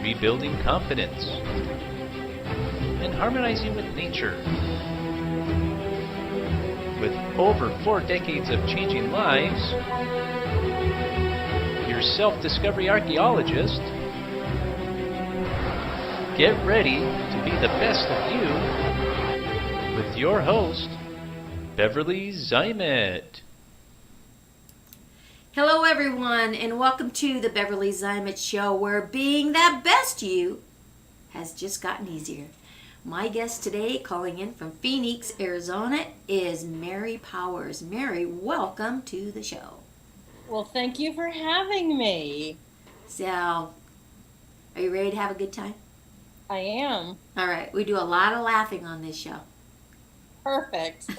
rebuilding confidence, and harmonizing with nature. With over 4 decades of changing lives, your self-discovery archaeologist, get ready to be the best of you with your host, Beverly Zymet. Hello everyone, and welcome to the Beverly Zymet Show, where being that best you has just gotten easier. My guest today, calling in from Phoenix, Arizona, is Mary Powers. Mary, welcome to the show. Well, thank you for having me. So, are you ready to have a good time? I am. All right, we do a lot of laughing on this show. Perfect.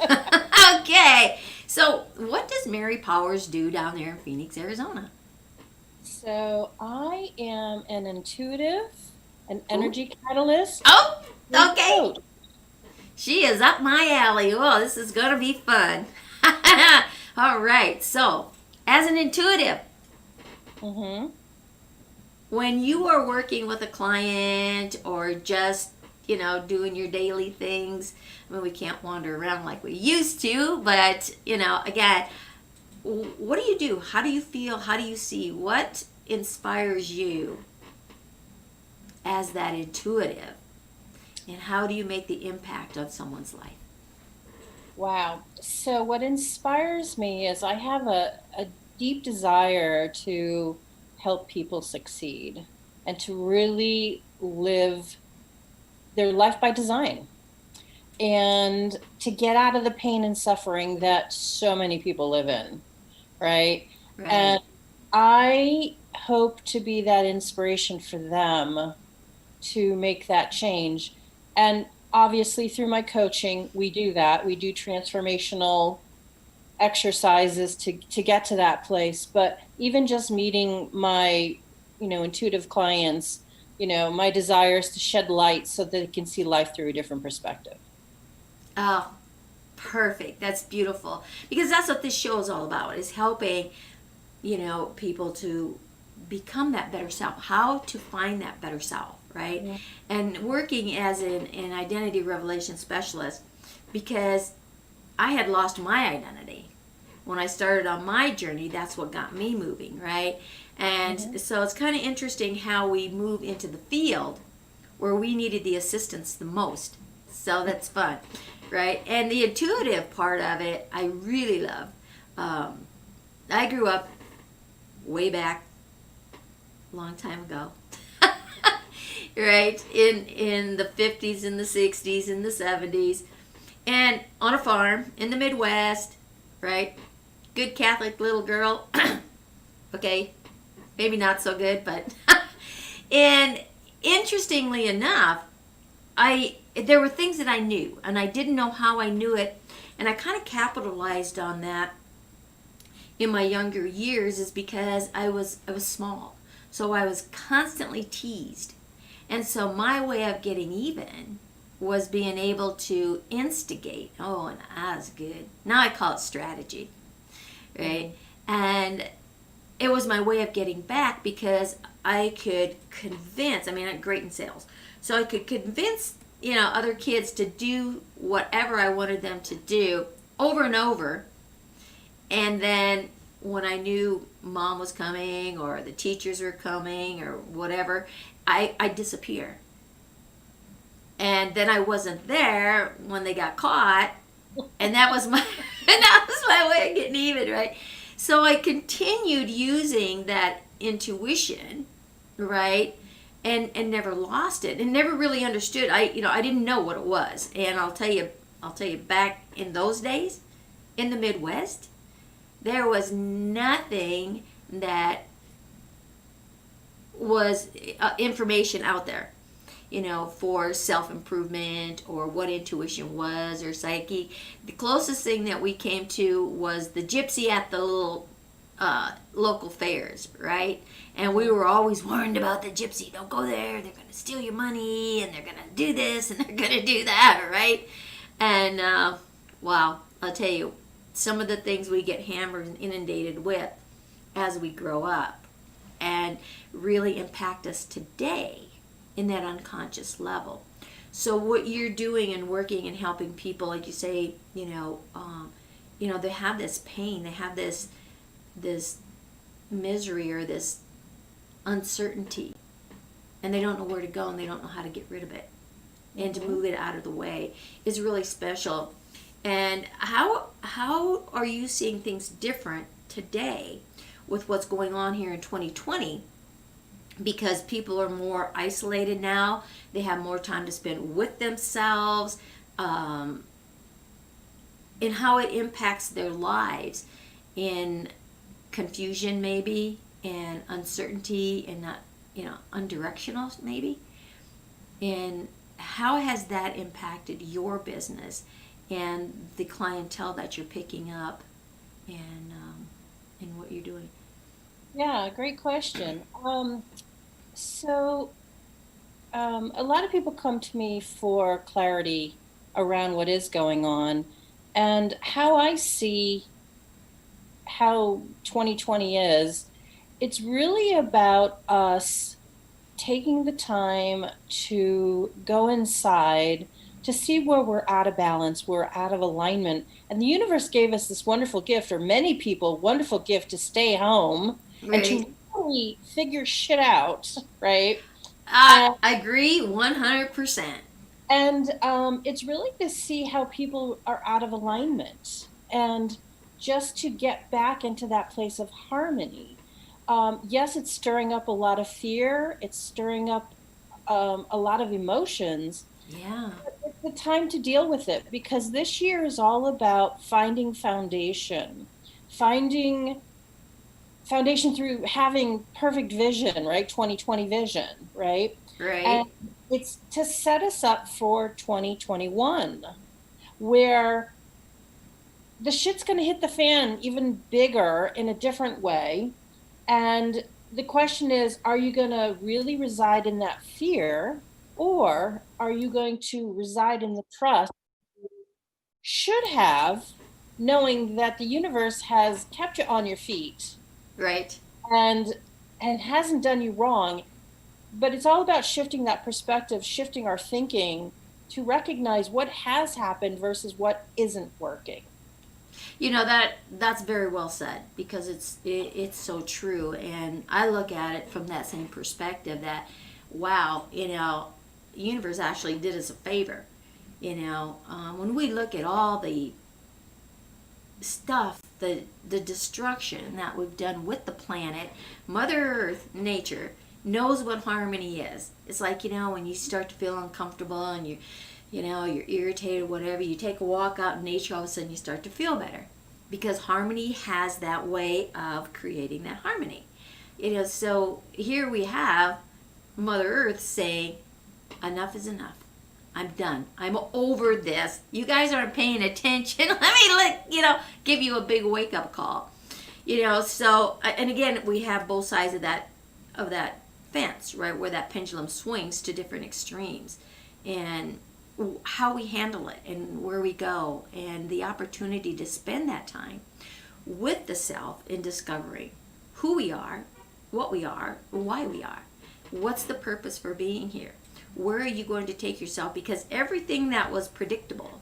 Okay, so what does Mary Powers do down there in Phoenix, Arizona? So I am an intuitive, an energy catalyst. Oh, and okay. coach. She is up my alley. Oh, this is going to be fun. All right, so as an intuitive, Mm-hmm. when you are working with a client or just, doing your daily things, I mean, we can't wander around like we used to, but, again, what do you do? How do you feel? How do you see? What inspires you as that intuitive? And how do you make the impact on someone's life? Wow. So what inspires me is I have a deep desire to help people succeed and to really live their life by design and to get out of the pain and suffering that so many people live in, right? Right. And I hope to be that inspiration for them to make that change. And obviously through my coaching, we do that. We do transformational exercises to get to that place. But even just meeting my, intuitive clients, my desire is to shed light so that they can see life through a different perspective. Oh, perfect. That's beautiful. Because that's what this show is all about, is helping, people to become that better self, how to find that better self, right? Yeah. And working as an identity revelation specialist, because I had lost my identity. When I started on my journey, that's what got me moving, right? And so it's kind of interesting how we move into the field where we needed the assistance the most. So that's fun, right? And the intuitive part of it, I really love. I grew up way back, a long time ago, right? In the 50s and the 60s and the 70s, and on a farm in the Midwest, right? Good Catholic little girl. Okay, maybe not so good, but and interestingly enough, there were things that I knew, and I didn't know how I knew it, and I kind of capitalized on that in my younger years, is because I was small, so I was constantly teased, and so my way of getting even was being able to instigate. Oh, and that was good. Now I call it strategy, right? And it was my way of getting back, because I could convince, I'm great in sales, so I could convince, other kids to do whatever I wanted them to do over and over. And then when I knew mom was coming or the teachers were coming or whatever, I'd disappear. And then I wasn't there when they got caught, and that was my way of getting even, right? So I continued using that intuition, right, and never lost it, and never really understood. I didn't know what it was, and I'll tell you, back in those days, in the Midwest, there was nothing that was information out there, for self-improvement or what intuition was or psyche. The closest thing that we came to was the gypsy at the little local fairs, right? And we were always warned about the gypsy. Don't go there. They're going to steal your money, and they're going to do this, and they're going to do that, right? And, wow, I'll tell you, some of the things we get hammered and inundated with as we grow up and really impact us today in that unconscious level. So what you're doing and working and helping people, like you say, they have this pain, they have this misery or this uncertainty, and they don't know where to go and they don't know how to get rid of it, and to move it out of the way is really special. And how are you seeing things different today with what's going on here in 2020? Because people are more isolated now. They have more time to spend with themselves, and how it impacts their lives in confusion, maybe, and uncertainty, and not, undirectional, maybe. And how has that impacted your business and the clientele that you're picking up, and what you're doing? Yeah, great question. So, a lot of people come to me for clarity around what is going on, and how I see how 2020 is. It's really about us taking the time to go inside to see where we're out of balance, we're out of alignment. And the universe gave us this wonderful gift, or many people, wonderful gift, to stay home and Right. to really figure shit out, right? I And, agree 100%. it's really to see how people are out of alignment, and just to get back into that place of harmony. Yes, it's stirring up a lot of fear, it's stirring up a lot of emotions. Yeah. It's the time to deal with it, because this year is all about finding foundation, finding foundation through having perfect vision, right? 2020 vision, right? And Right. it's to set us up for 2021, where the shit's going to hit the fan even bigger in a different way. And the question is, are you going to really reside in that fear, or are you going to reside in the trust you should have, knowing that the universe has kept you on your feet Right. and hasn't done you wrong? But it's all about shifting that perspective, shifting our thinking to recognize what has happened versus what isn't working. That's very well said, because it's so true. And I look at it from that same perspective, that wow, the universe actually did us a favor. When we look at all the stuff, the destruction that we've done with the planet, Mother Earth, nature knows what harmony is. It's like, when you start to feel uncomfortable and you're irritated, whatever, you take a walk out in nature, all of a sudden you start to feel better, because harmony has that way of creating that harmony. So here we have Mother Earth saying, enough is enough. I'm done. I'm over this. You guys aren't paying attention. Let me give you a big wake up call. So, and again, we have both sides of that fence, right, where that pendulum swings to different extremes, and how we handle it and where we go, and the opportunity to spend that time with the self in discovering who we are, what we are, why we are. What's the purpose for being here? Where are you going to take yourself? Because everything that was predictable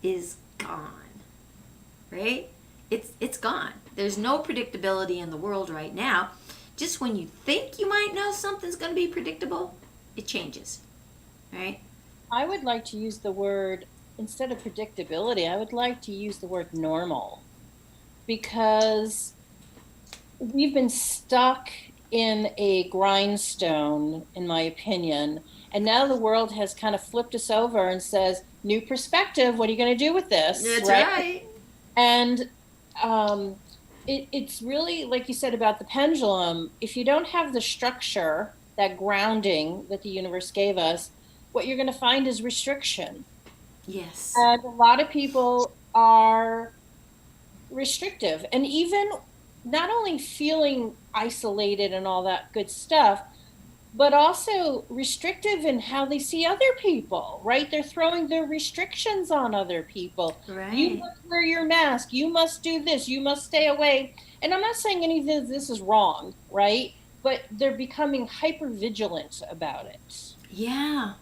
is gone, right? It's gone. There's no predictability in the world right now. Just when you think you might know something's going to be predictable, it changes, right? I would like to use the word, instead of predictability, I would like to use the word normal, because we've been stuck in a grindstone, in my opinion. And now the world has kind of flipped us over and says, new perspective, what are you going to do with this? That's right. And it's really, like you said about the pendulum, if you don't have the structure, that grounding that the universe gave us, what you're going to find is restriction. Yes. And a lot of people are restrictive, and even not only feeling isolated and all that good stuff, but also restrictive in how they see other people, right? They're throwing their restrictions on other people. Right. You must wear your mask. You must do this. You must stay away. And I'm not saying any of this is wrong, right? but they're becoming hyper vigilant about it. Yeah.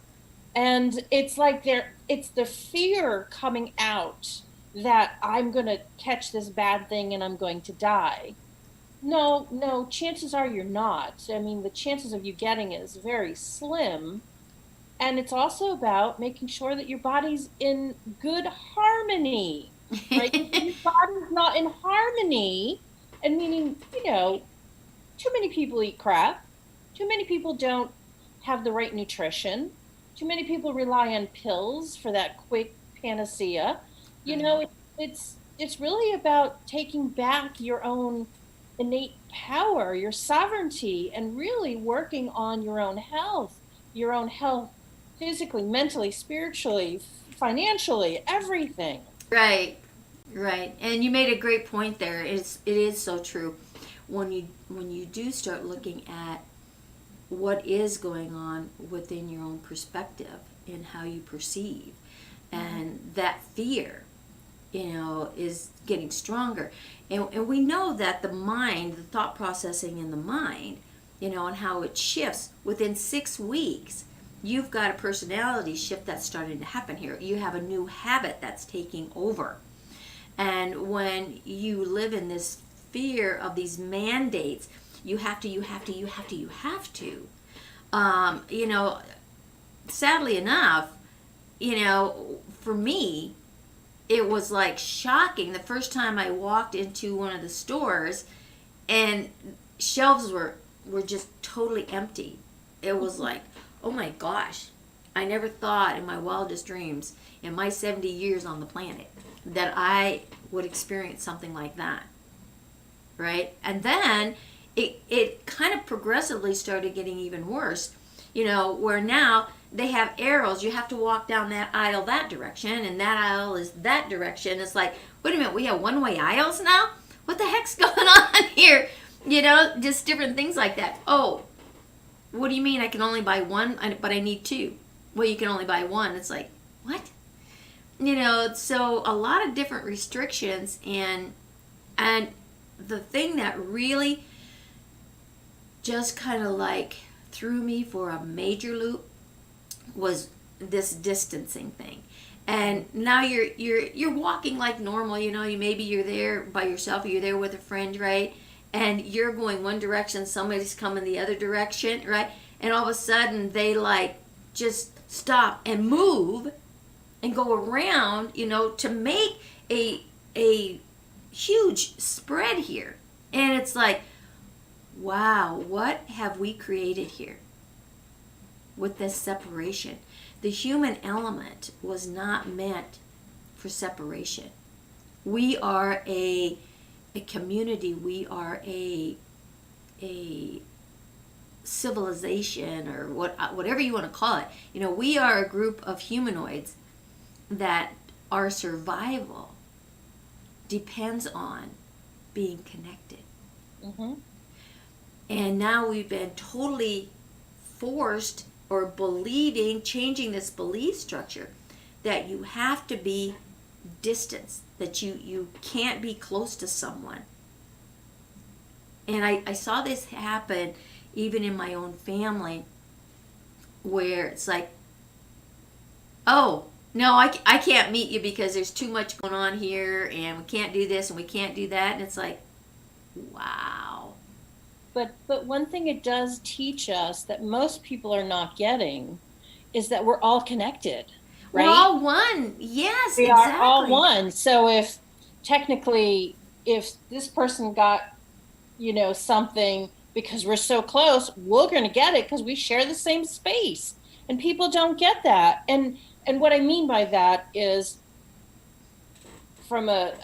And it's like it's the fear coming out that I'm going to catch this bad thing and I'm going to die. No, no, chances are you're not. I mean, the chances of you getting it is very slim. And it's also about making sure that your body's in good harmony, right? If your body's not in harmony, and meaning, too many people eat crap, too many people don't have the right nutrition, too many people rely on pills for that quick panacea. It's really about taking back your own innate power, your sovereignty, and really working on your own health physically, mentally, spiritually, financially, everything. Right. Right. And you made a great point there. It is so true. When you do start looking at what is going on within your own perspective and how you perceive, and that fear, is getting stronger. And we know that the mind, the thought processing in the mind, and how it shifts within 6 weeks. You've got a personality shift that's starting to happen here. You have a new habit that's taking over. And when you live in this fear of these mandates, you have to. Sadly enough, for me, it was like shocking the first time I walked into one of the stores and shelves were just totally empty. It was like, oh my gosh, I never thought in my wildest dreams, in my 70 years on the planet, that I would experience something like that. Right? And then it kind of progressively started getting even worse, where now they have arrows. You have to walk down that aisle that direction, and that aisle is that direction. It's like, wait a minute, we have one-way aisles now? What the heck's going on here? Just different things like that. Oh, what do you mean I can only buy one, but I need two? Well, you can only buy one. It's like, what? So a lot of different restrictions, and the thing that really just kind of like threw me for a major loop was this distancing thing. And now you're walking like normal, maybe you're there by yourself or you're there with a friend, right? And you're going one direction, somebody's coming the other direction, right? And all of a sudden they like just stop and move and go around, to make a huge spread here. And it's like, wow, what have we created here with this separation? The human element was not meant for separation. We are a community. We are a civilization, or whatever you want to call it. We are a group of humanoids that our survival depends on being connected. Mm-hmm. And now we've been totally forced or changing this belief structure that you have to be distanced, that you can't be close to someone. And I saw this happen even in my own family, where it's like, oh, no, I can't meet you because there's too much going on here, and we can't do this and we can't do that. And it's like, wow. But one thing it does teach us that most people are not getting is that we're all connected, right? We're all one. Yes, we exactly. are all one. So if this person got, something because we're so close, we're going to get it because we share the same space. And people don't get that. And what I mean by that is, from a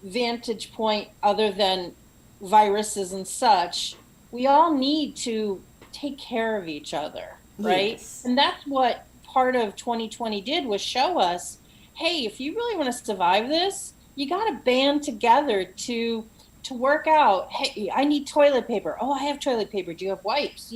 vantage point other than viruses and such, we all need to take care of each other, right? Yes. And that's what part of 2020 did, was show us, hey, if you really want to survive this, you got to band together to work out. Hey, I need toilet paper. Oh, I have toilet paper. Do you have wipes?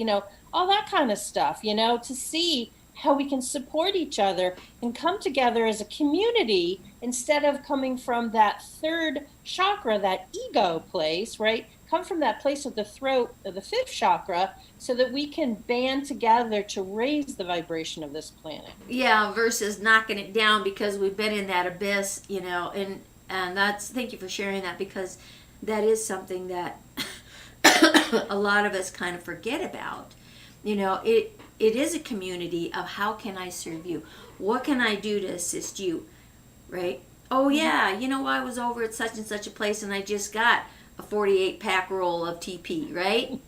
All that kind of stuff, to see how we can support each other and come together as a community instead of coming from that third chakra, that ego place, right? come from that place of the throat, of the fifth chakra, so that we can band together to raise the vibration of this planet. Yeah, versus knocking it down because we've been in that abyss, and that's, thank you for sharing that, because that is something that a lot of us kind of forget about. It is a community of how can I serve you? What can I do to assist you? Right? Oh yeah, I was over at such and such a place and I just got a 48 pack roll of TP, right?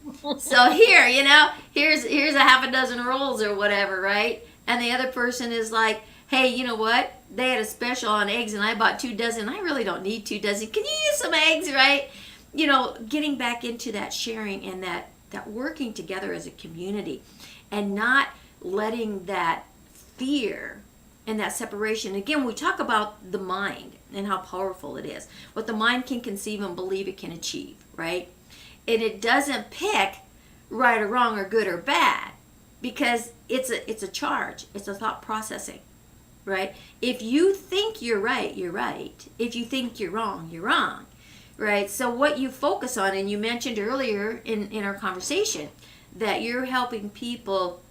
So here's a half a dozen rolls or whatever, right? And the other person is like, hey, you know what? They had a special on eggs and I bought 2 dozen. I really don't need 2 dozen. Can you use some eggs, right? Getting back into that sharing and that working together as a community, and not letting that fear and that separation. Again, we talk about the mind and how powerful it is. What the mind can conceive and believe it can achieve, right? And it doesn't pick right or wrong or good or bad, because it's a charge. It's a thought processing, right? If you think you're right, you're right. If you think you're wrong, you're wrong, right? So what you focus on, and you mentioned earlier in our conversation, that you're helping people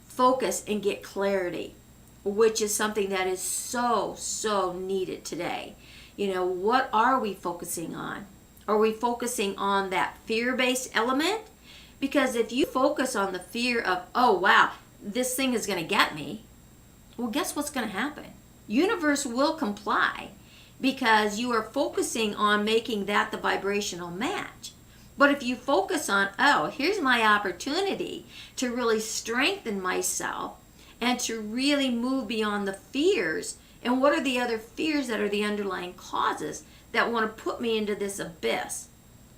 focus and get clarity, which is something that is so needed today. What are we focusing on? Are we focusing on that fear-based element? Because if you focus on the fear of, oh wow, this thing is going to get me, well, guess what's going to happen? Universe will comply, because you are focusing on making that the vibrational match. But if you focus on, oh, here's my opportunity to really strengthen myself and to really move beyond the fears, and what are the other fears that are the underlying causes that want to put me into this abyss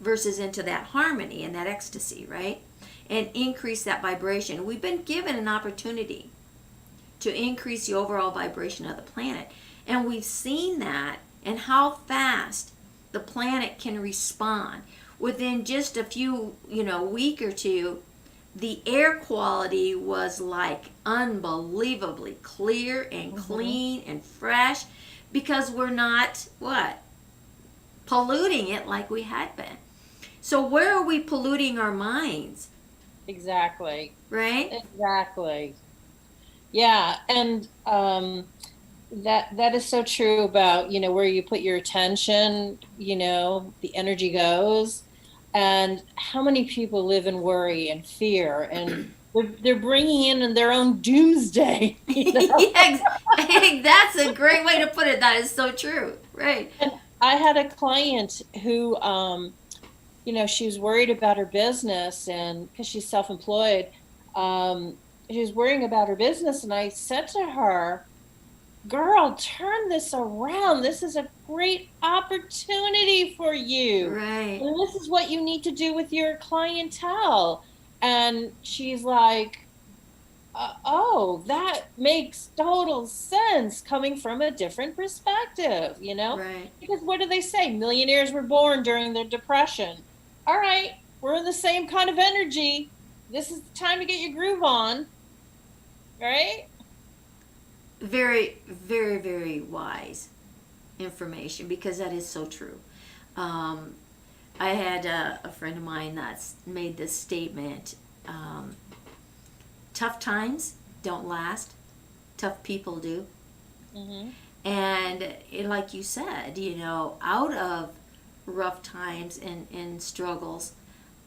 versus into that harmony and that ecstasy, right? And increase that vibration. We've been given an opportunity to increase the overall vibration of the planet. And we've seen that and how fast the planet can respond. Within just a few, week or two, the air quality was like unbelievably clear and clean and fresh, because we're not, polluting it like we had been. So where are we polluting our minds? Exactly. Right? Exactly. Yeah, and that is so true about, where you put your attention, the energy goes. And how many people live in worry and fear, and they're bringing in their own doomsday. Yeah, that's a great way to put it. That is so true. Right. And I had a client who, she was worried about her business, and because she's self-employed, she was worrying about her business. And I said to her, girl, turn this around. This is a great opportunity for you. Right. And this is what you need to do with your clientele. And she's like, oh, that makes total sense, coming from a different perspective, Right. Because what do they say? Millionaires were born during the Depression. All right, we're in the same kind of energy. This is the time to get your groove on, right? Very, very, very wise information, because that is so true. I had a friend of mine that's made this statement: tough times don't last, tough people do. Mm-hmm. And like you said, out of rough times and struggles,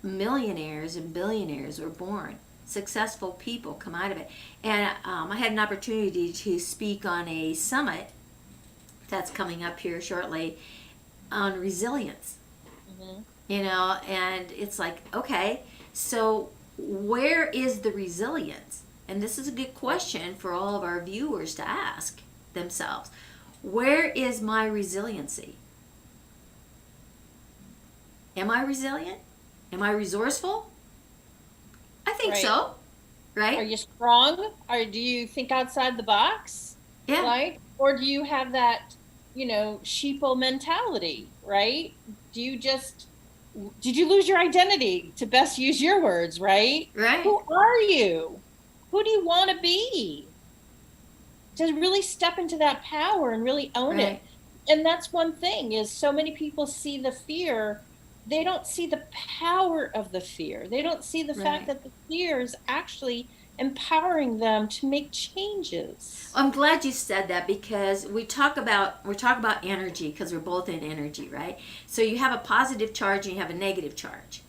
millionaires and billionaires were born. Successful people come out of it. And I had an opportunity to speak on a summit that's coming up here shortly on resilience. Mm-hmm. And it's like, okay, so where is the resilience? And this is a good question for all of our viewers to ask themselves. Where is my resiliency? Am I resilient? Am I resourceful? I think Right. so. Right? Are you strong? Or do you think outside the box? Yeah. Right? Or do you have that, sheeple mentality, right? Did you lose your identity, to best use your words, right? Right. Who are you? Who do you want to be? To really step into that power and really own it. Right. And that's one thing, is so many people see the fear they don't see the power of the fear. They don't see the fact Right. that the fear is actually empowering them to make changes. I'm glad you said that, because we talk about energy, because we're both in energy, right? So you have a positive charge and you have a negative charge.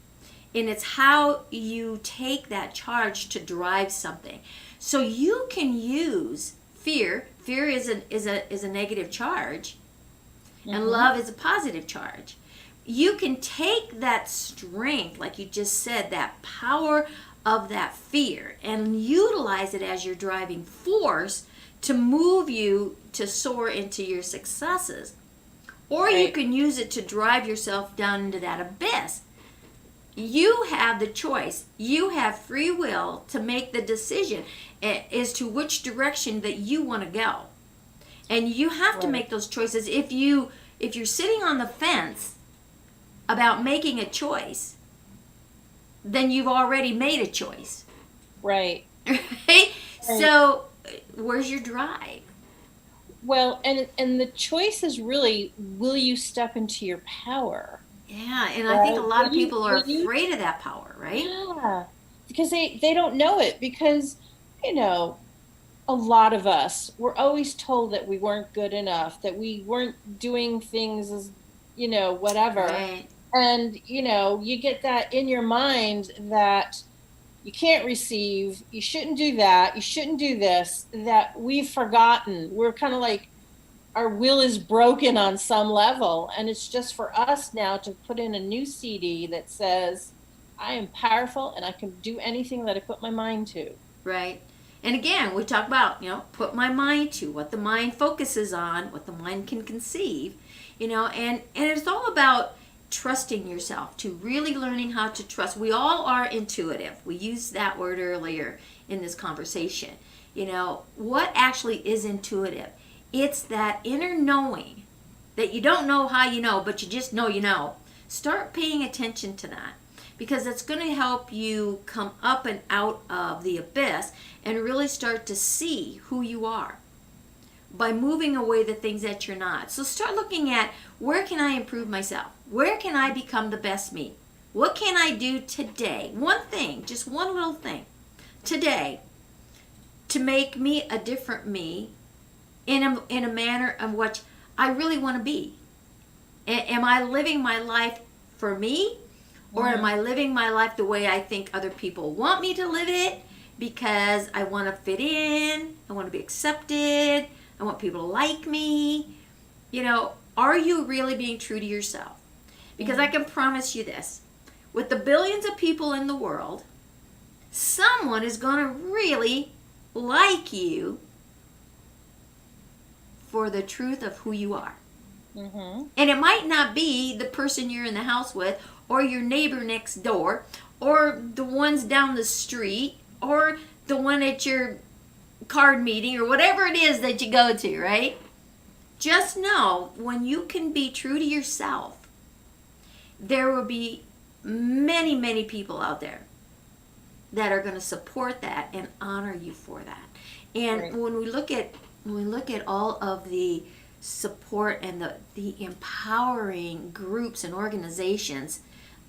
And it's how you take that charge to drive something. So you can use fear. Fear is a negative charge, and Mm-hmm. love is a positive charge. You can take that strength, like you just said, that power of that fear, and utilize it as your driving force to move you to soar into your successes. Or you Right. can use it to drive yourself down into that abyss. You have the choice. You have free will to make the decision as to which direction that you want to go. And you have to Right. make those choices. If you're sitting on the fence about making a choice, then you've already made a choice. Right. Right? Right. So where's your drive? Well, and the choice is really, will you step into your power? Yeah, and I think a Right. lot of people are Will you afraid of that power, right? Yeah, because they don't know it, because you know a lot of us were always told that we weren't good enough, that we weren't doing things as whatever. Right. And you get that in your mind that you can't receive, you shouldn't do that, you shouldn't do this, that we've forgotten. We're kind of like, our will is broken on some level, and it's just for us now to put in a new CD that says, I am powerful and I can do anything that I put my mind to. Right. And again, we talk about, put my mind to what the mind focuses on, what the mind can conceive, and it's all about trusting yourself, to really learning how to trust. We all are intuitive. We used that word earlier in this conversation. What actually is intuitive? It's that inner knowing that you don't know how you know, but you just know you know. Start paying attention to that, because it's going to help you come up and out of the abyss and really start to see who you are by moving away the things that you're not. So start looking at, where can I improve myself? Where can I become the best me? What can I do today? One thing, just one little thing today, to make me a different me in a manner in which I really want to be. Am I living my life for me? Or am I living my life the way I think other people want me to live it, because I want to fit in, I want to be accepted, I want people to like me? Are you really being true to yourself? Because I can promise you this, with the billions of people in the world, someone is going to really like you for the truth of who you are. Mm-hmm. And it might not be the person you're in the house with, or your neighbor next door, or the ones down the street, or the one at your card meeting, or whatever it is that you go to, right? Just know, when you can be true to yourself, there will be many, many people out there that are going to support that and honor you for that. And Right. when we look at all of the support and the empowering groups and organizations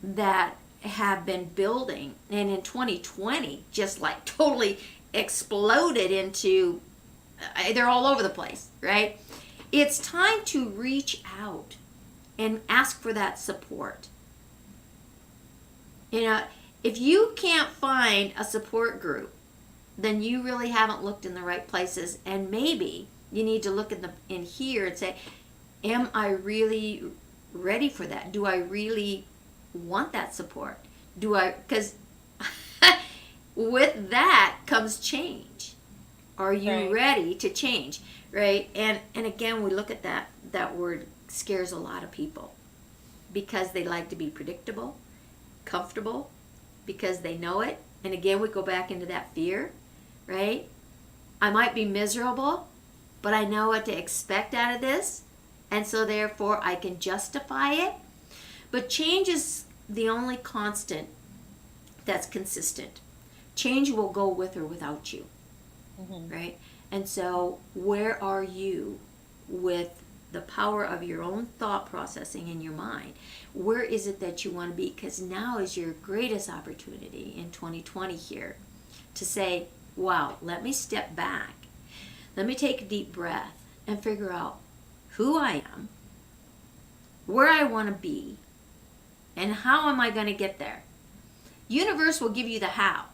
that have been building, and in 2020 just like totally exploded into, they're all over the place, right? It's time to reach out and ask for that support. If you can't find a support group, then you really haven't looked in the right places, and maybe you need to look in here and say, am I really ready for that? Do I really want that support? Because with that comes change. Are you Right. ready to change? Right? And again, we look at that word scares a lot of people, because they like to be predictable, comfortable, because they know it. And again, we go back into that fear, right? I might be miserable, but I know what to expect out of this, and so therefore I can justify it. But change is the only constant that's consistent. Change will go with or without you, Mm-hmm. right? And so where are you with the power of your own thought processing in your mind. Where is it that you want to be? Because now is your greatest opportunity in 2020 here to say, wow, let me step back. Let me take a deep breath and figure out who I am, where I want to be, and how am I going to get there. Universe will give you the how.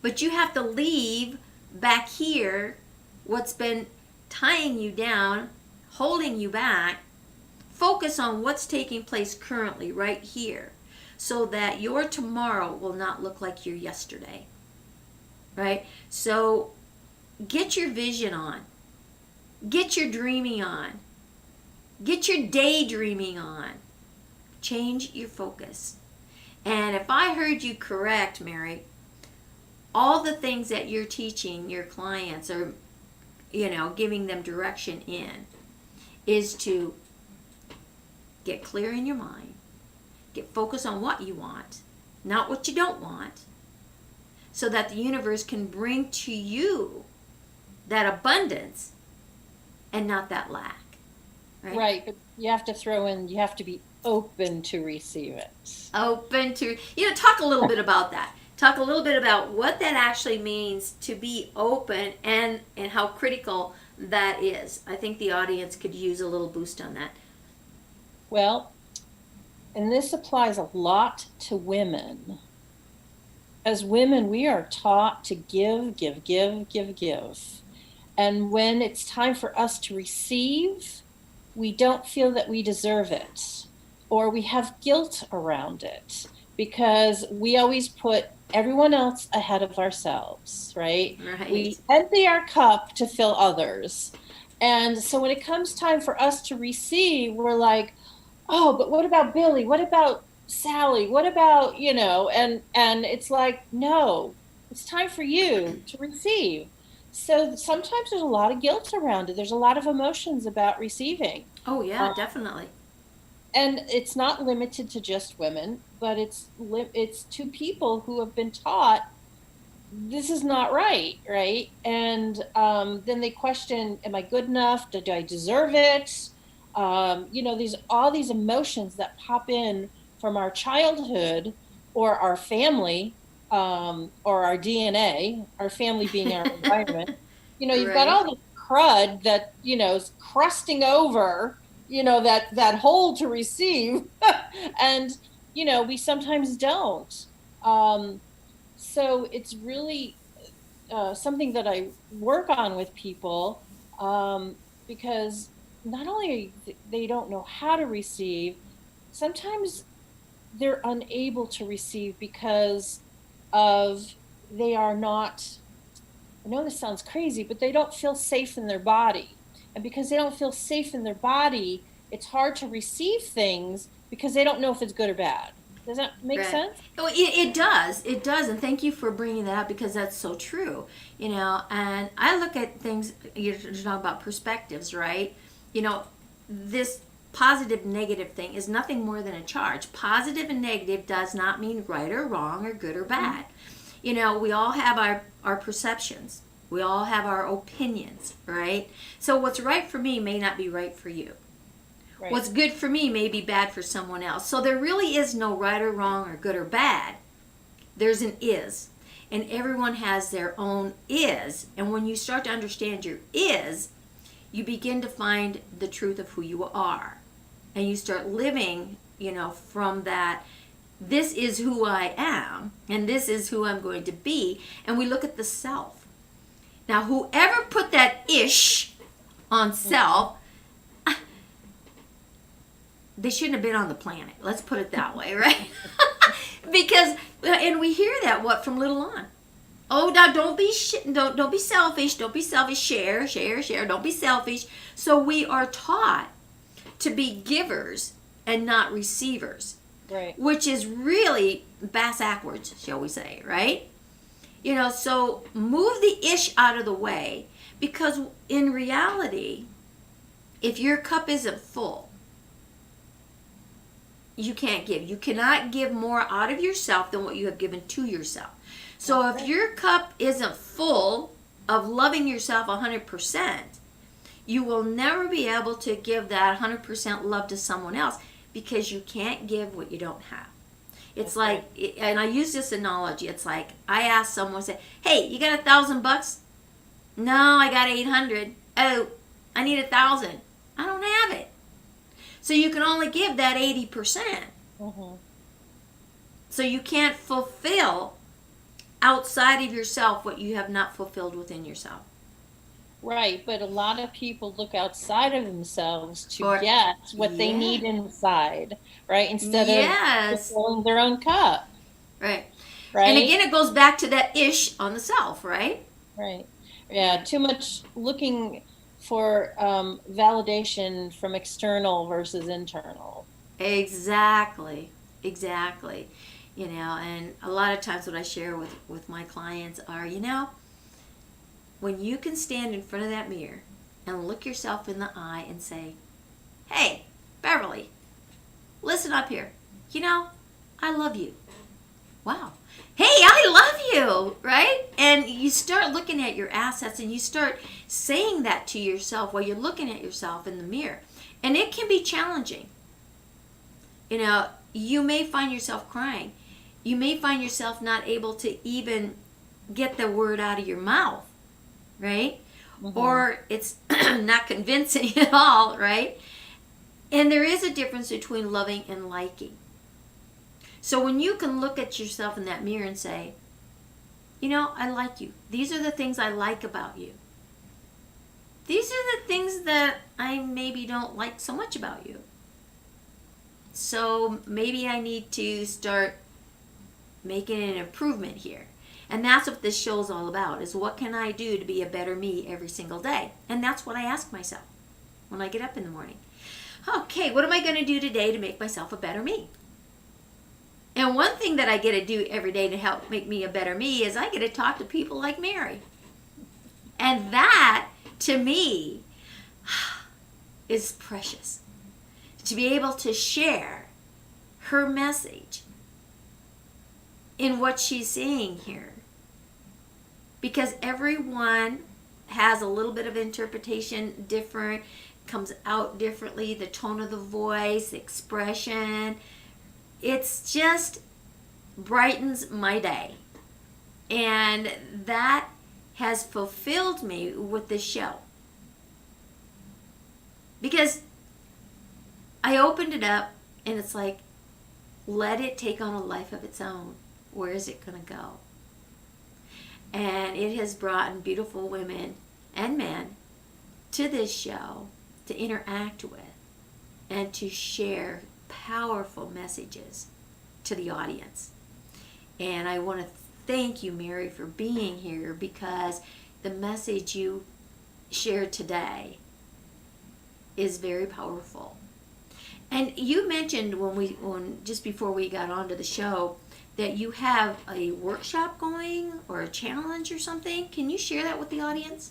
But you have to leave back here what's been tying you down, holding you back. Focus on what's taking place currently right here so that your tomorrow will not look like your yesterday. Right? So get your vision on. Get your dreaming on. Get your daydreaming on. Change your focus. And if I heard you correct, Mary, all the things that you're teaching your clients or, giving them direction in is to get clear in your mind. Get focused on what you want, not what you don't want, so that the universe can bring to you that abundance and not that lack. Right, but you have to throw in, you have to be open to receive it. Open to, talk a little bit about that. Talk a little bit about what that actually means to be open and how critical that is. I think the audience could use a little boost on that. Well, and this applies a lot to women. As women, we are taught to give. And when it's time for us to receive, we don't feel that we deserve it, or we have guilt around it because we always put everyone else ahead of ourselves, right? Right. We empty our cup to fill others. And so when it comes time for us to receive, we're like, oh, but what about Billy? What about Sally? What about, and it's like, no, it's time for you to receive. So sometimes there's a lot of guilt around it. There's a lot of emotions about receiving. Oh, yeah, definitely. And it's not limited to just women, but it's to people who have been taught this is not right? And then they question, am I good enough? Do I deserve it? All these emotions that pop in from our childhood or our family, or our DNA, our family being our environment. You've got all this crud that, is crusting over, that hole to receive. And, we sometimes don't. So it's really something that I work on with people, because not only they don't know how to receive, sometimes they're unable to receive because of they are not, I know this sounds crazy, but they don't feel safe in their body. And because they don't feel safe in their body, it's hard to receive things because they don't know if it's good or bad. Does that make sense? Oh, it does. It does. And thank you for bringing that up because that's so true. And I look at things, you're talking about perspectives, right? This positive negative thing is nothing more than a charge. Positive and negative does not mean right or wrong or good or bad. We all have our perceptions. We all have our opinions, right? So what's right for me may not be right for you. Right. What's good for me may be bad for someone else. So there really is no right or wrong or good or bad. There's an is. And everyone has their own is. And when you start to understand your is, you begin to find the truth of who you are. And you start living, from that, this is who I am, and this is who I'm going to be. And we look at the self. Now, whoever put that ish on self, they shouldn't have been on the planet. Let's put it that way, right? Because, and we hear that, from little on. Oh, now don't be selfish. Don't be selfish. Share. Don't be selfish. So we are taught to be givers and not receivers. Right. Which is really bass-ackwards, shall we say, right? So move the ish out of the way, because in reality, if your cup isn't full, you can't give. You cannot give more out of yourself than what you have given to yourself. So if your cup isn't full of loving yourself 100%, you will never be able to give that 100% love to someone else because you can't give what you don't have. It's like, and I use this analogy, it's like I ask someone, say, hey, you got $1,000? No, I got 800. Oh, I need 1,000. I don't have it. So you can only give that 80%. So you can't fulfill outside of yourself what you have not fulfilled within yourself. Right, but a lot of people look outside of themselves to get what they need inside, right? Instead of fulfilling their own cup. Right. And again, it goes back to that ish on the self, right? Right. Yeah, too much looking for validation from external versus internal. Exactly. You know, and a lot of times what I share with my clients are, you know, when you can stand in front of that mirror and look yourself in the eye and say, hey, Beverly, listen up here. You know, I love you. Wow. Hey, I love you, right? And you start looking at your assets and you start saying that to yourself while you're looking at yourself in the mirror. And it can be challenging. You know, you may find yourself crying. You may find yourself not able to even get the word out of your mouth, right? Or it's not convincing at all, right? And there is a difference between loving and liking. So when you can look at yourself in that mirror and say, you know, I like you. These are the things I like about you. These are the things that I maybe don't like so much about you. So maybe I need to start making an improvement here. And that's what this show is all about, is what can I do to be a better me every single day? And that's what I ask myself when I get up in the morning. Okay, what am I going to do today to make myself a better me? And one thing that I get to do every day to help make me a better me is I get to talk to people like Mary. And that, to me, is precious. To be able to share her message in what she's saying here. Because everyone has a little bit of interpretation different, comes out differently, the tone of the voice, the expression. It's just brightens my day. And that has fulfilled me with this show. Because I opened it up and it's like, let it take on a life of its own. Where is it going to go? And it has brought beautiful women and men to this show to interact with and to share powerful messages to the audience. And I want to thank you, Mary, for being here, because the message you shared today is very powerful. And you mentioned when just before we got onto the show that you have a workshop going or a challenge or something. Can you share that with the audience?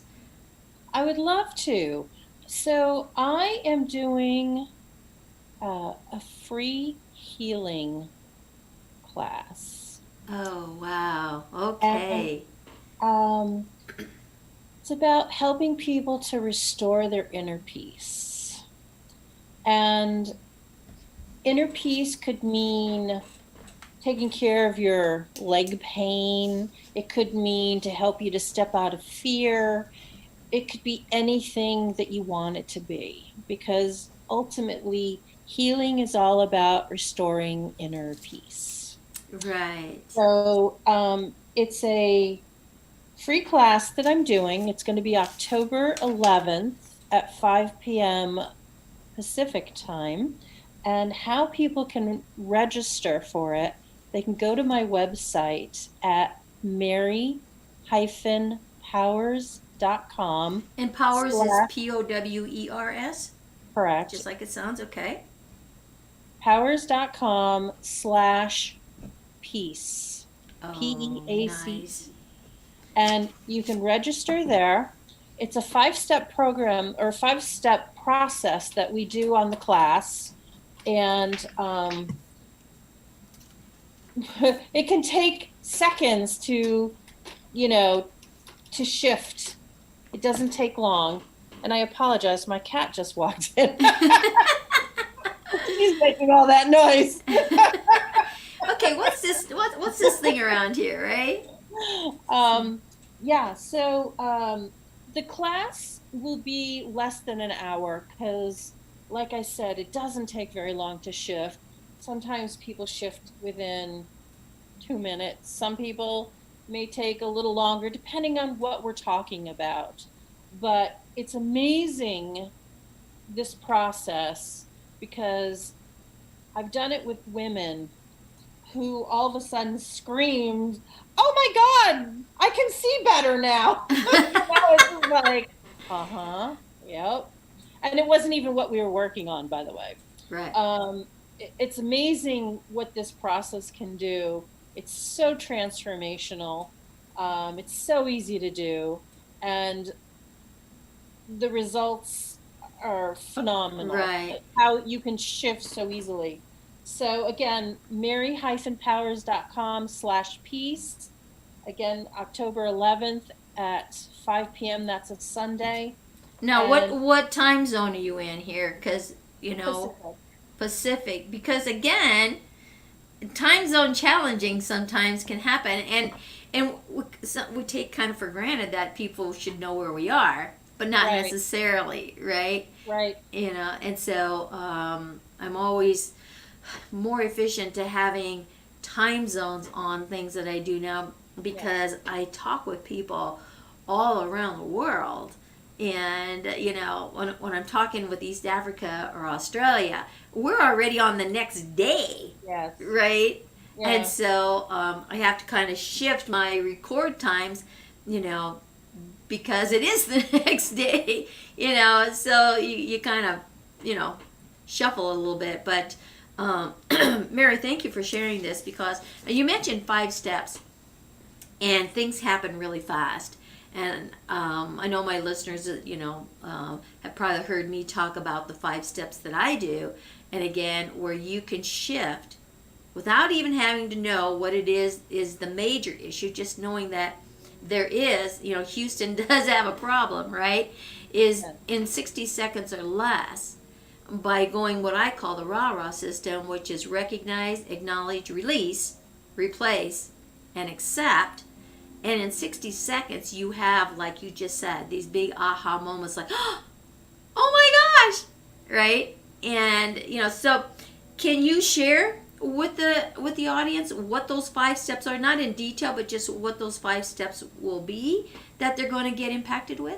I would love to. So I am doing a free healing class. Oh, wow. Okay. And, it's about helping people to restore their inner peace. And inner peace could mean taking care of your leg pain. It could mean to help you to step out of fear. It could be anything that you want it to be, because ultimately healing is all about restoring inner peace. Right. So it's a free class that I'm doing. It's going to be October 11th at 5 p.m. Pacific time. And how people can register for it, they can go to my website at mary-powers.com. And Powers is Powers? Correct. Just like it sounds, okay. powers.com/peace. Oh, Peace. nice. And you can register there. It's a 5-step program or 5-step process that we do on the class. And it can take seconds to shift. It doesn't take long. And I apologize, my cat just walked in. He's making all that noise. Okay, what's this? What's this thing around here, right? Um, yeah, so the class will be less than an hour because, like I said, it doesn't take very long to shift. Sometimes people shift within 2 minutes. Some people may take a little longer, depending on what we're talking about. But it's amazing, this process, because I've done it with women who all of a sudden screamed, "Oh my God, I can see better now." It's just like, uh-huh, yep. And it wasn't even what we were working on, by the way. Right. It's amazing what this process can do. It's so transformational. It's so easy to do. And the results are phenomenal. Right. How you can shift so easily. So again, mary-powers.com/peace. Again, October 11th at 5 p.m. That's a Sunday. Now, And what time zone are you in here? Because Pacific. Pacific. Because again, time zone challenging sometimes can happen, and we take kind of for granted that people should know where we are, but not Right. necessarily, right? Right. And so I'm always more efficient to having time zones on things that I do now, because I talk with people all around the world. And when I'm talking with East Africa or Australia, we're already on the next day. Yes. Right? Yeah. And so I have to kind of shift my record times, because it is the next day, so you kind of, shuffle a little bit. But Mary, thank you for sharing this, because you mentioned 5 steps, and things happen really fast. And I know my listeners, have probably heard me talk about the 5 steps that I do. And again, where you can shift without even having to know what it is the major issue, just knowing that there is, Houston does have a problem, right? Is in 60 seconds or less, by going what I call the rah-rah system, which is recognize, acknowledge, release, replace, and accept. And in 60 seconds, you have, like you just said, these big aha moments like, oh my gosh, right? And, so can you share with the audience what those 5 steps are? Not in detail, but just what those 5 steps will be that they're going to get impacted with?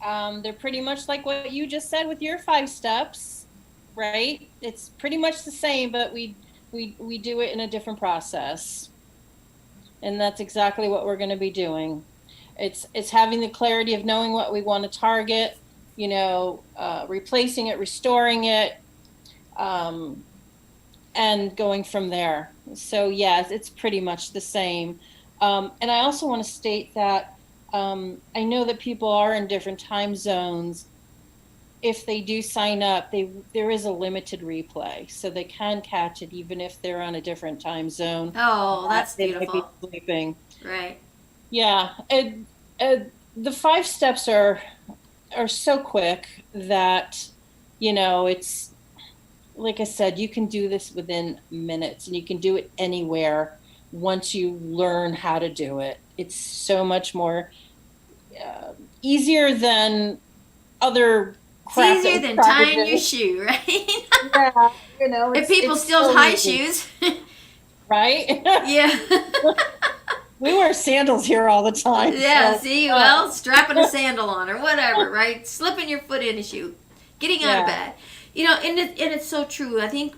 They're pretty much like what you just said with your 5 steps, right? It's pretty much the same, but we do it in a different process. And that's exactly what we're going to be doing. It's having the clarity of knowing what we want to target, replacing it, restoring it, and going from there. So yes, it's pretty much the same. And I also want to state that I know that people are in different time zones. If they do sign up, there is a limited replay, so they can catch it even if they're on a different time zone. Oh, that's beautiful. They might be sleeping. Right. Yeah, the 5 steps are so quick that it's like I said, you can do this within minutes, and you can do it anywhere once you learn how to do it. It's so much more easier than other. It's easier than tying your shoe, right? Yeah, and people still so tie easy. shoes. Right? Yeah. We wear sandals here all the time. Yeah, so, see, well, strapping a sandal on or whatever, right? Slipping your foot in a shoe, getting out of bed. And it's so true. I think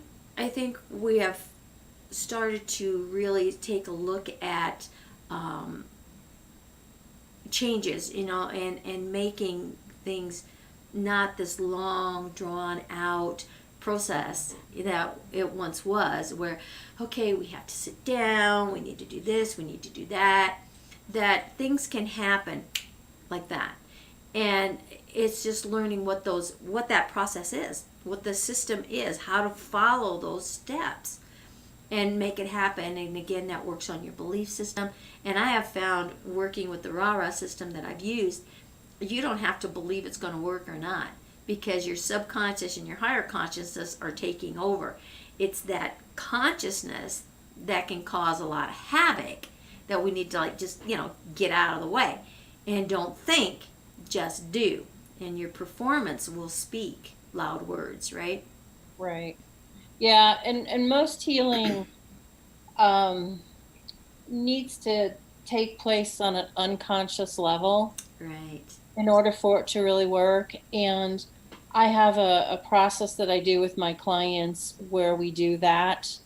we have started to really take a look at changes, and making things not this long, drawn out process that it once was, where, okay, we have to sit down, we need to do this, we need to do that things can happen like that. And it's just learning what that process is, what the system is, how to follow those steps and make it happen. And again, that works on your belief system. And I have found, working with the rah-rah system that I've used, you don't have to believe it's going to work or not, because your subconscious and your higher consciousness are taking over. It's that consciousness that can cause a lot of havoc that we need to like just, get out of the way. And don't think, just do. And your performance will speak loud words, right? Right. Yeah, and most healing needs to take place on an unconscious level. Right. In order for it to really work. And I have a process that I do with my clients where we do that.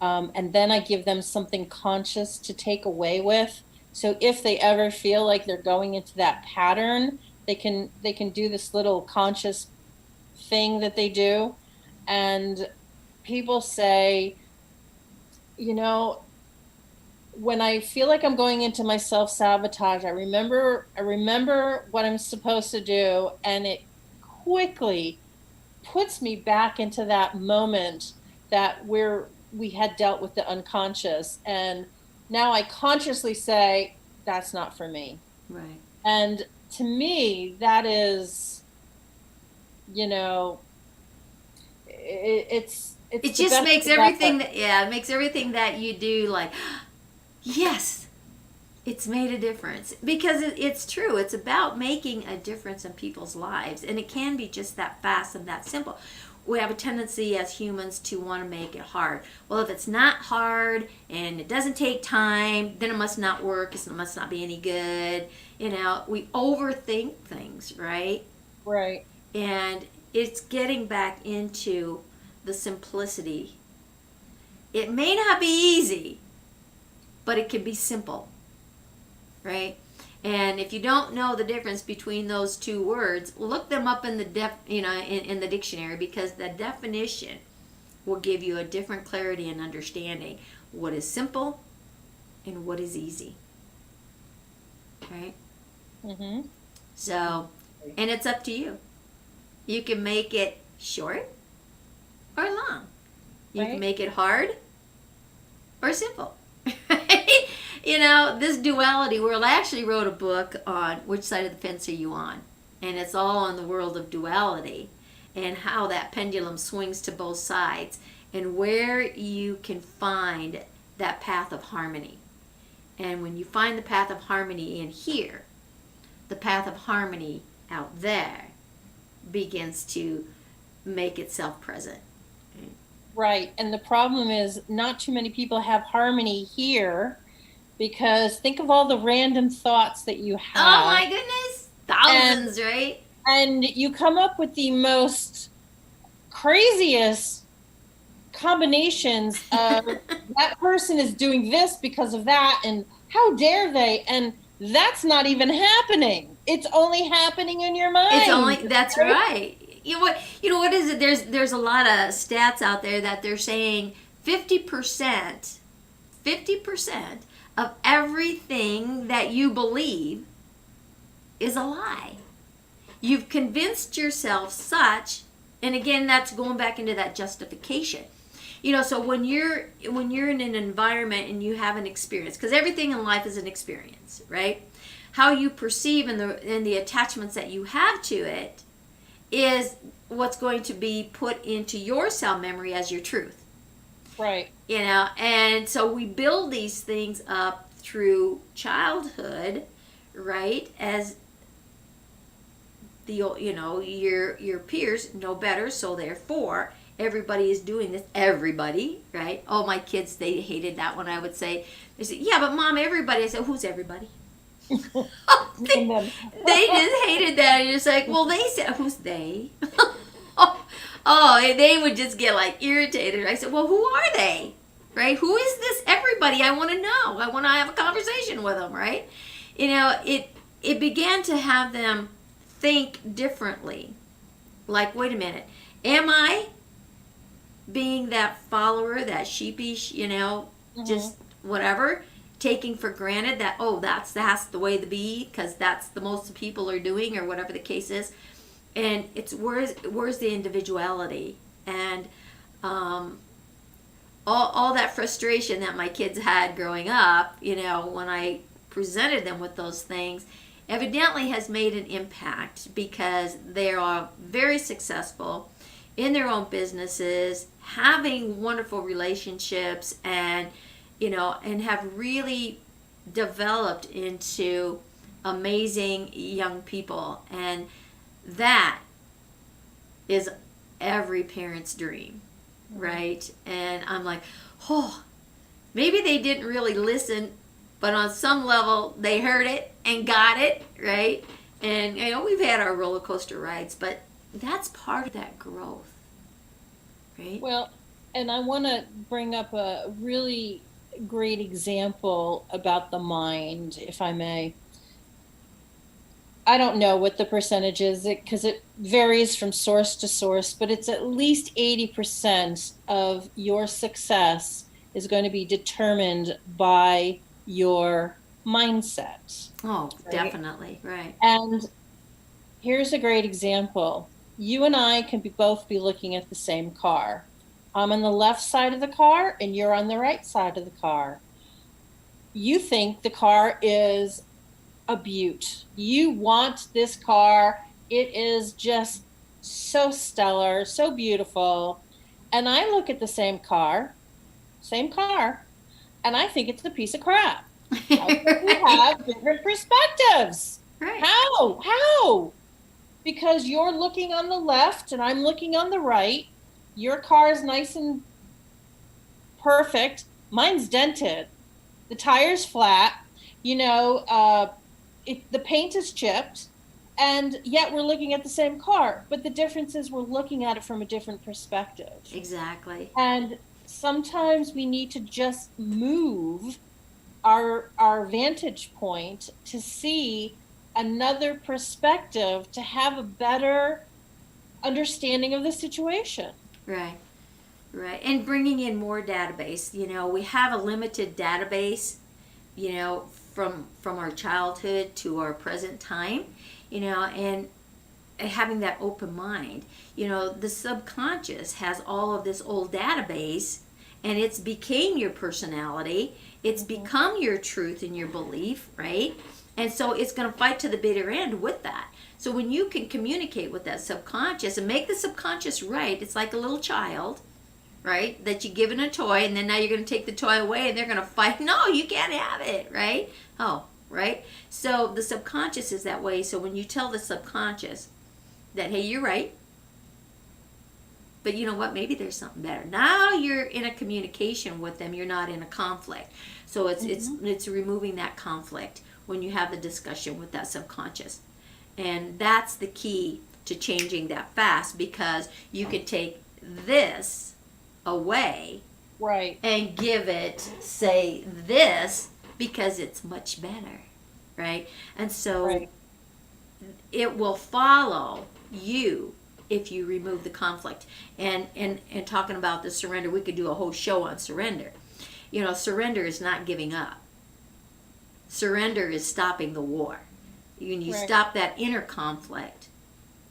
And then I give them something conscious to take away with. So if they ever feel like they're going into that pattern, they can do this little conscious thing that they do. And people say, when I feel like I'm going into my self-sabotage, I remember what I'm supposed to do, and it quickly puts me back into that moment that we had dealt with the unconscious. And now I consciously say, that's not for me. Right. And to me, that is, it just makes everything it makes everything that you do like, yes, it's made a difference. Because it's true. It's about making a difference in people's lives. And it can be just that fast and that simple. We have a tendency as humans to want to make it hard. Well, if it's not hard and it doesn't take time, then it must not work. It must not be any good. We overthink things, right? Right. And it's getting back into the simplicity. It may not be easy, but it can be simple, right? And if you don't know the difference between those two words, look them up in the in the dictionary, because the definition will give you a different clarity and understanding what is simple and what is easy, right? Mm-hmm. So, and it's up to you. You can make it short or long. You can make it hard or simple. This duality world. I actually wrote a book on which side of the fence are you on, and it's all on the world of duality and how that pendulum swings to both sides, and where you can find that path of harmony. And when you find the path of harmony in here, the path of harmony out there begins to make itself present. Right. And the problem is not too many people have harmony here, because think of all the random thoughts that you have. Oh my goodness. Thousands, right? And you come up with the most craziest combinations of that person is doing this because of that, and how dare they? And that's not even happening. It's only happening in your mind. That's right. You know what is it? There's a lot of stats out there that they're saying 50% of everything that you believe is a lie. You've convinced yourself such, and again, that's going back into that justification. So when you're in an environment and you have an experience, because everything in life is an experience, right? How you perceive and the attachments that you have to it is what's going to be put into your cell memory as your truth. Right. And so we build these things up through childhood, right? As your peers know better, so therefore everybody is doing this. Everybody, right? Oh, my kids, they hated that when I would say, they said, yeah, but Mom, everybody. I said, who's everybody? They just hated that. And it's like, well, they said, who's they? Oh, they would just get like irritated. I said, well, who are they? Right? Who is this everybody? I want to know. I want to have a conversation with them, right? It began to have them think differently. Like, wait a minute. Am I being that follower, that sheepish, just whatever, taking for granted that, oh, that's the way to be because that's the most people are doing, or whatever the case is. And it's where's the individuality, and all that frustration that my kids had growing up, when I presented them with those things, evidently has made an impact because they are very successful in their own businesses, having wonderful relationships, and and have really developed into amazing young people. And that is every parent's dream, right? And I'm like, oh, maybe they didn't really listen, but on some level they heard it and got it, right? And we've had our roller coaster rides, but that's part of that growth, right? Well, and I want to bring up a really great example about the mind, if I may. I don't know what the percentage is because it varies from source to source, but it's at least 80% of your success is going to be determined by your mindset. Oh, right? Definitely, right. And here's a great example. You and I can both be looking at the same car. I'm on the left side of the car and you're on the right side of the car. You think the car is a beaut. You want this car. It is just so stellar, so beautiful. And I look at the same car, and I think it's a piece of crap. We have different perspectives. Right. How? Because you're looking on the left and I'm looking on the right. Your car is nice and perfect. Mine's dented. The tire's flat. The paint is chipped, and yet we're looking at the same car. But the difference is we're looking at it from a different perspective. Exactly. And sometimes we need to just move our vantage point to see another perspective, to have a better understanding of the situation. Right. Right. And bringing in more database. We have a limited database, from our childhood to our present time, and having that open mind. The subconscious has all of this old database, and it's became your personality. It's become your truth and your belief, right? And so it's going to fight to the bitter end with that. So when you can communicate with that subconscious and make the subconscious right, it's like a little child, right? That you give it a toy, and then now you're going to take the toy away, and they're going to fight. No, you can't have it, right? Oh, right? So the subconscious is that way. So when you tell the subconscious that, hey, you're right, but you know what? Maybe there's something better. Now you're in a communication with them. You're not in a conflict. So it's removing that conflict when you have the discussion with that subconscious. And that's the key to changing that fast, because you could take this away, right, and give it, say, this, because it's much better, right? And so right, it will follow you if you remove the conflict. And talking about the surrender, we could do a whole show on surrender. Surrender is not giving up. Surrender is stopping the war. When you right, stop that inner conflict,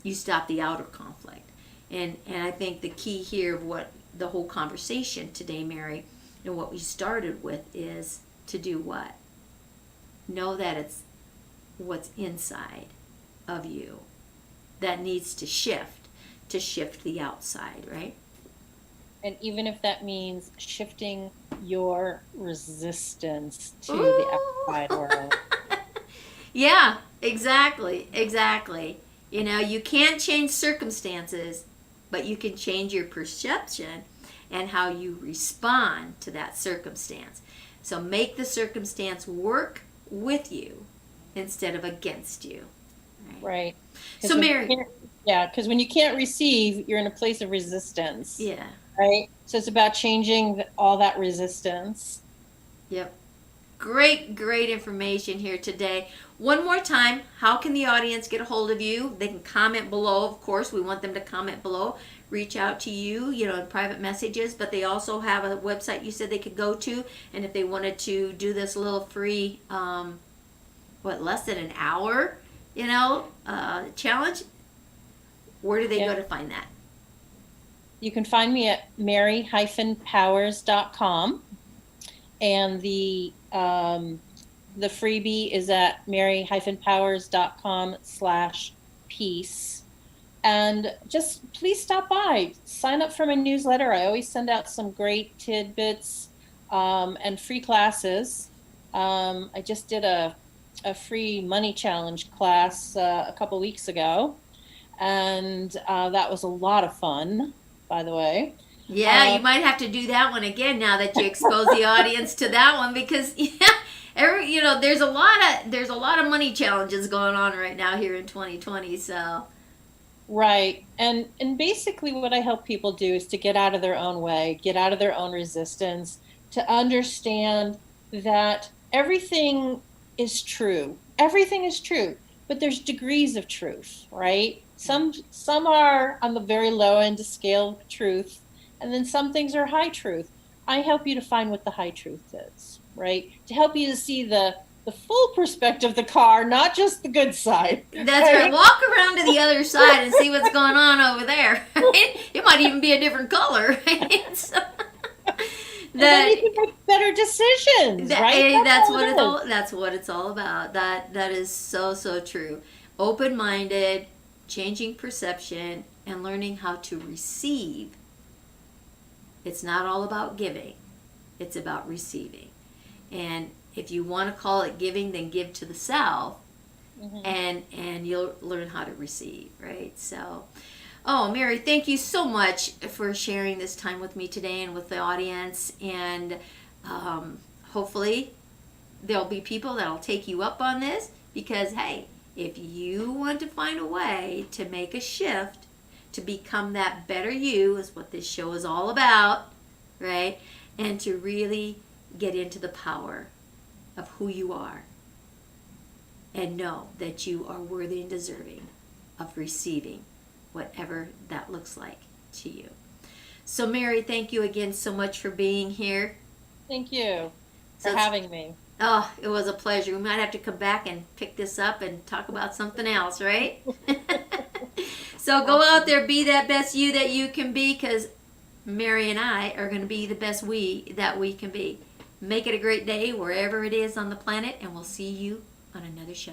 you stop the outer conflict. And I think the key here of what the whole conversation today, Mary, and what we started with is to do what? Know that it's what's inside of you that needs to shift the outside, right? And even if that means shifting your resistance to Ooh. the outside world. Yeah, exactly. You can't change circumstances, but you can change your perception and how you respond to that circumstance. So make the circumstance work with you instead of against you. Right. So Mary, because when you can't receive, you're in a place of resistance. yeah. Right. So it's about changing all that resistance. Yep. Great information here today. One more time, how can the audience get a hold of you? They can comment below, of course. We want them to comment below. Reach out to you, in private messages. But they also have a website you said they could go to. And if they wanted to do this little free, less than an hour, challenge, where do they go to find that? You can find me at mary-powers.com. And the The freebie is at mary-powers.com/peace. And just please stop by, sign up for my newsletter. I always send out some great tidbits and free classes. I just did a free money challenge class a couple weeks ago, and that was a lot of fun, by the way. Yeah, you might have to do that one again now that you expose the audience to that one, because there's a lot of money challenges going on right now here in 2020. So Right. And basically what I help people do is to get out of their own way, get out of their own resistance, to understand that everything is true. Everything is true, but there's degrees of truth, right? Some are on the very low end scale of truth, and then some things are high truth. I help you to find what the high truth is, right? To help you to see the full perspective of the car, not just the good side. that's right. Walk around to the other side and see what's going on over there. It might even be a different color. Right? So, then you can make better decisions, right? That's what it's all about. That is so true. Open-minded, changing perception, and learning how to receive. It's not all about giving. It's about receiving. And if you want to call it giving, then give to the self, and you'll learn how to receive, right? So, Mary, thank you so much for sharing this time with me today and with the audience. And hopefully there'll be people that'll take you up on this, because, hey, if you want to find a way to make a shift, to become that better you, is what this show is all about, right? And to really get into the power of who you are, and know that you are worthy and deserving of receiving whatever that looks like to you. So, Mary, thank you again so much for being here. Thank you for having me. Oh, it was a pleasure. We might have to come back and pick this up and talk about something else, right? So go out there, be that best you that you can be, because Mary and I are going to be the best we that we can be. Make it a great day wherever it is on the planet, and we'll see you on another show.